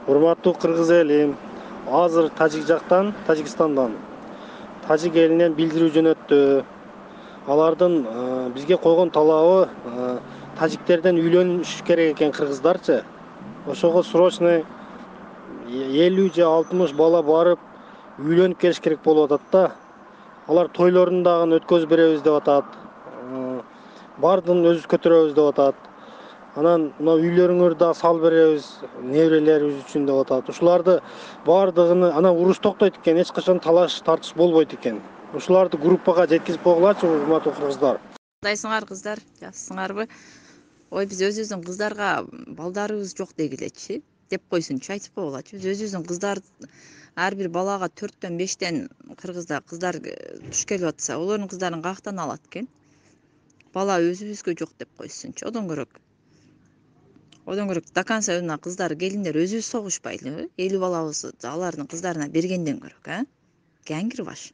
Урматтуу кыргыз элим, азыр Тажикстандан тажик элинен билдирүү жөнөттү. Алардын бизге койгон талабы тажиктерден үйлөнүш керек экен кыргыздарчы. Ошого срочно 50 же 60 бала барып үйлөнүп келиш керек болуп атат да. Алар тойлорун дагы өткөзүп беребиз деп атат. Бардын өзүбүз көтөрөбүз деп атат. Анан мына үйлөрүңөрдү да салып беребиз неберелерибиз үчүн деп атат. Ушуларды бардыгыны анан уруш токтойт экен, эч качан талаш тартыш болбойт экен. Ушуларды группага жеткизип койгулачы, урматтуу кыргыздар. Кандайсыңар кыздар, жакшысыңарбы? Ой, биз өзүбүздүн кыздарга балдарыбыз жок дегилечи деп койсунчу, айтып койгулачы. Биз өзүбүздүн кыздар ар бир балага 4төн 5тен кыргызда кыздар туш келип атса, олордун кыздарын каяктан алат экен? Бала өзүбүзгө жок деп койсунчу. Одон көрөк до конца мына кыздар, келиндер өзүбүз согушпайлыбы? 50 балабызды алардын кыздарына бергенден көрөк, Кеңгир баш.